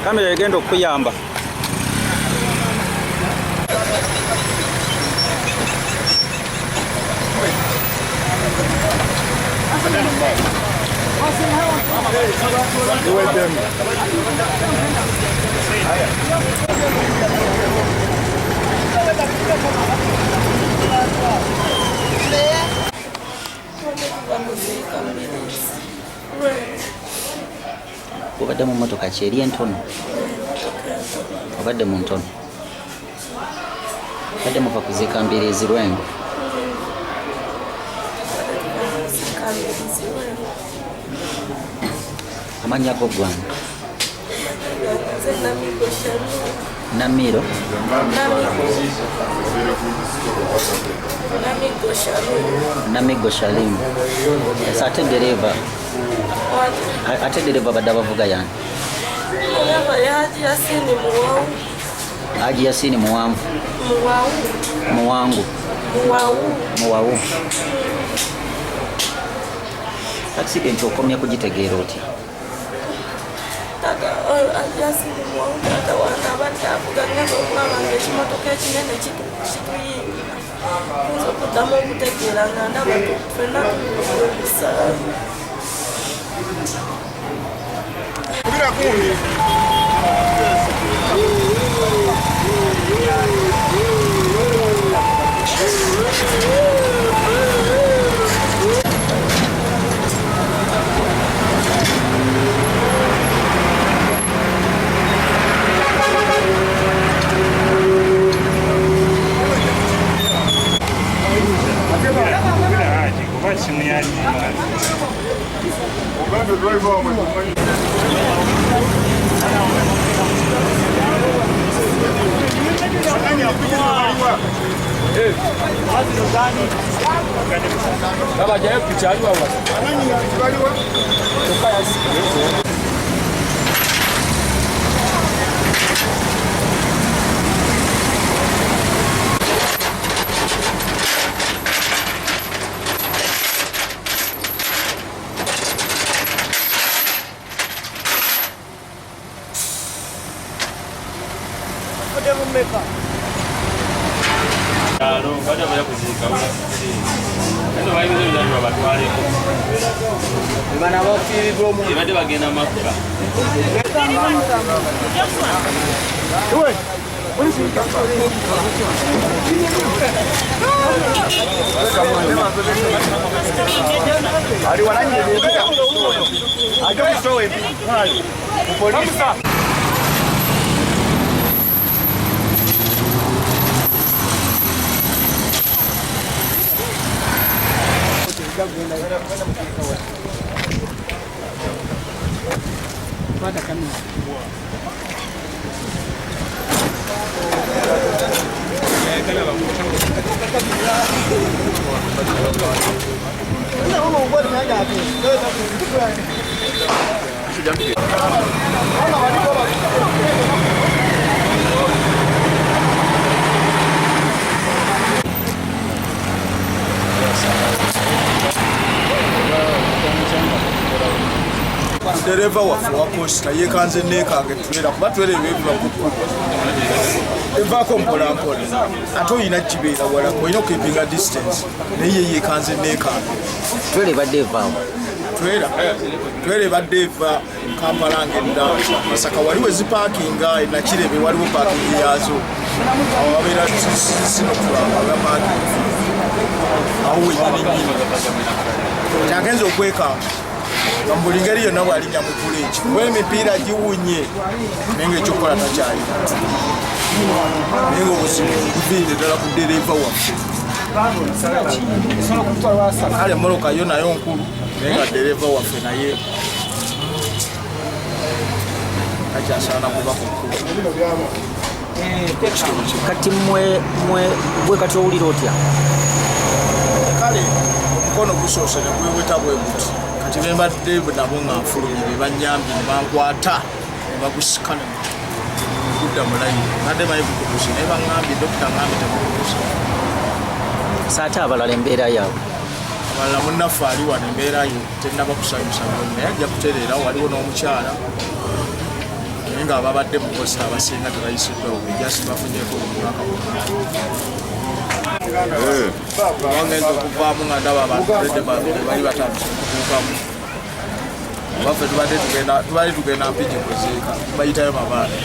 Kamera egenda okuyamba. Obadde mu mmotoka ki eri entono? Obadde mu ntono? Obadde muva kuziika Mbiriizi Lwengo? Amannya go gwange? Namiro? Namigo Shalim. Ese ate dereva? Ate dereva badde abavuga yani? Haji Yasini Muwanvu. Muwangu. Muwawu. Accident okomya kugitegeera otya? Yasini Muwangu tata wange abadde avuga ngenza okulaba ng'ekimotoka ekinene kituyinga. Nza okuddamu okutegeera nga ndaba ffenna tulimusaayi. Dereva waffe wa Costa yeekanze neekange tulera kuba twereeba ebibakuba evaako mpolampola ate olina kibeera wala olina okepinga distance naye yeekanze neekange Twere badde evaawo twere badde eva Kampala ngenda Masaka waliwo zipaakinga Nakirebe waliwo paakingi yazo awabeera sino kulanga paakingi awo wenyini kyagenza okwekanga nga mu buli ngeri yonna bw'alinnya mu kuleeki kuba emipiira giwunye naye ng'ekyokukola takyalina naye ng'obuzibu buviire ddala ku ddereeva waffe kale moloka yo nayo nkulu naye nga ddereeva waffe naye takyasaana kuba ku kkulu. kati bwe kati owulira otya? kale omukono gusoose ne gweweta bwe guti kati be mbadde nabo nga nfulumye be bannyambye ne bankwata ne bagusika ne gudda mu layini nadde maye bukubusi naye baŋŋambye dokita ŋŋambye tebukubusi so ate abalala embeera yaabwe abalala munnaffe ali wano embeera yo tennaba kusanyusa bulungi naye ajja kutereera waliwo n'omukyala naye ng'ababadde mu kosita abasinga tebayisiddwawo ejasi bafunyeeko omwaka bangenza okuvaamu nga ndaba abantu bali batandise okutuukamu baffe tubadde tugenda mpigi kuziika bayitayo mabaale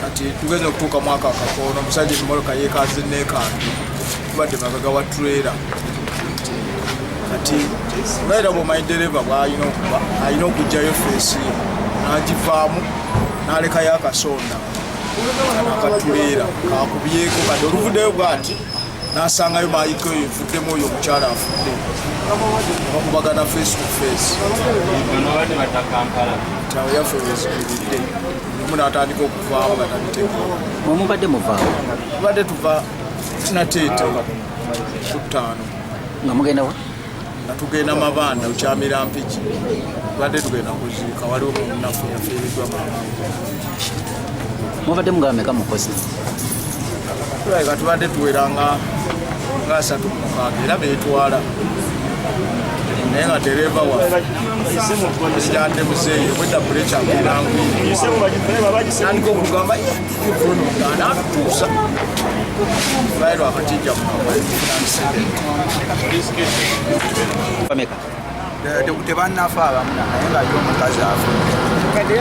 kati tugenza okutuuka mwaka akakono omusajja emimotoka yeekaze neekange tubadde magaga wa trailer kati baira bwomanyi dereva bwalina okuba alina okugjayo feesi ye n'agivaamu n'alekayo akasonda nakatuleera kakubyeko kati oluvuddeyo bwati n'asangayo maayiko eyo evuddemu oyo omukyala afudde bakubagana face to face kyawe yaffe wezikiridde omu n'atandika okuvaamu nga tabitegeera. mwemubadde muvaamu? tubadde tuva nateete ku 5 nga mugenda wa? nga tugenda Mabanda ukyamira mpiki tubadde tugenda kuziika waliwo munnaffe yafiiriddwa Mabanda. mubadde mugameka mukozi? tulabika tubadde tuweranga nga 3 era beetwala naye nga tereva waffe ekyadde muzeeyi obwedda buleca nangwinandika okugamba ivunoganda atutuusa baye lwakatijja Pameka tebannafa abamu naye nga yo omukazi afudde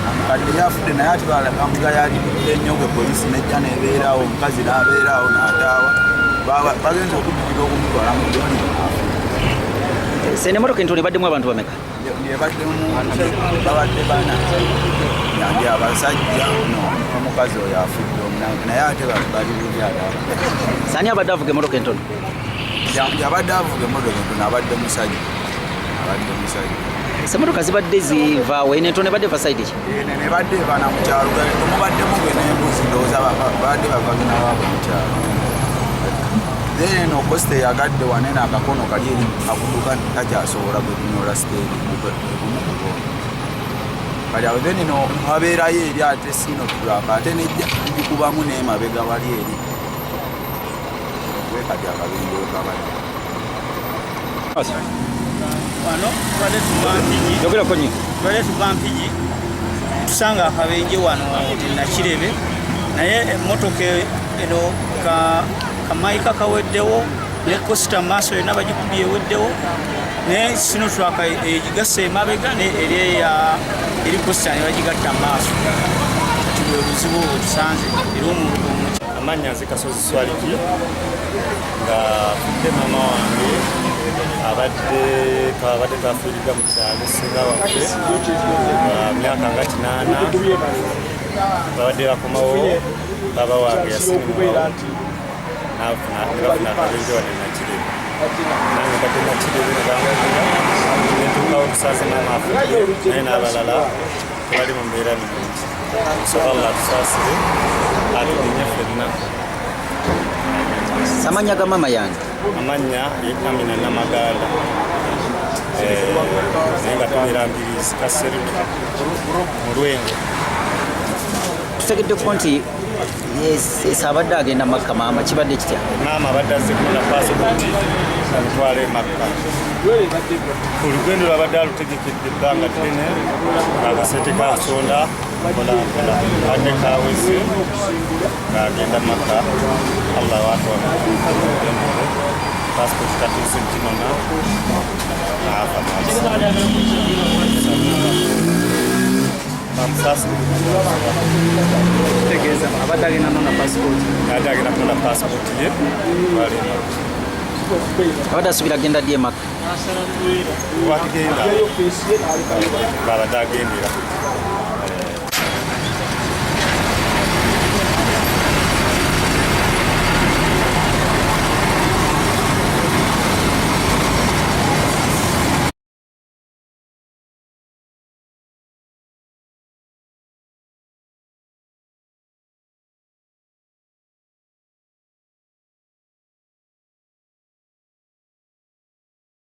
amukadde yafudde naye ati balamuga yali ennyo gwe polisi nejja nebeerawo omukazi n'abeerawo n'ataawa bagenza okudukira okumutwala mu ddoni sene motoka entoni baddemu abantu bameka? yebaddemu babadde bana yandi abasajja omukazi oyo afudde omunange naye ate bali bulyata sani abadde avuga emotoka entono? yabadde avuga emotoka entono abadde musajja semotoka zibadde zivaawo eno entono ebadde eva saidi ki? nebadde evana mukyalo mubaddemu gwe nembuzi ndowooza badde bavagina waabwe mukyalo then okosita yagadde wanene akakono kali eri akuduka takyasobola gwe tunyola siteeri kali awo then no habeerayo eri ate sino tulaka ate nejja gikubamu n'emabega wali eri wekati akabenje wekabadde wano tubadde tuva mpigi tusanga akabenje wano Nakirebe naye emmotoka eno kamayika kaweddewo ne kosita maaso yonna bagikubye eweddewo naye sino twaka egigassa emabega eri kosita ne bagigatta maaso kati bwe buzibu obutusanze era omuntu amannya nze Kasozi Swaliki nga fudde mama wange abadde twafiiridda mu kyalo singa waffe myaka nga 8 babadde bakomawo baba wange yasingawo nebafuna akabenje wadde Nakirebe nange badde Nakirebe nebangulira netuukawo omusaze mama afudde naye n'abalala tebali mu mbeera nnungi sobola tusaasire atudinye ffenna. Amanya ga mama yange? Amanya ye Amina Namagala naye nga tubeera Mbirizi Kaserudu mu Lwengo. Tutegeddeko nti abadde agenda Makka maama kibadde kitya? Maama abadde azze kufuna paasipoti amutwala e Makka. Olugendo lwabadde alutegekedde ebbanga ddene akasente kasonda mpolampola badde kaweze ng'agenda Makka. Allah waatona passport tatuuse ntinona naafa amusasi kitegeeza abadde agenda nona passport ate agenda kunona passport ye walema abadde asuubira agenda ddi emaka wakigenda ng'abadde agendera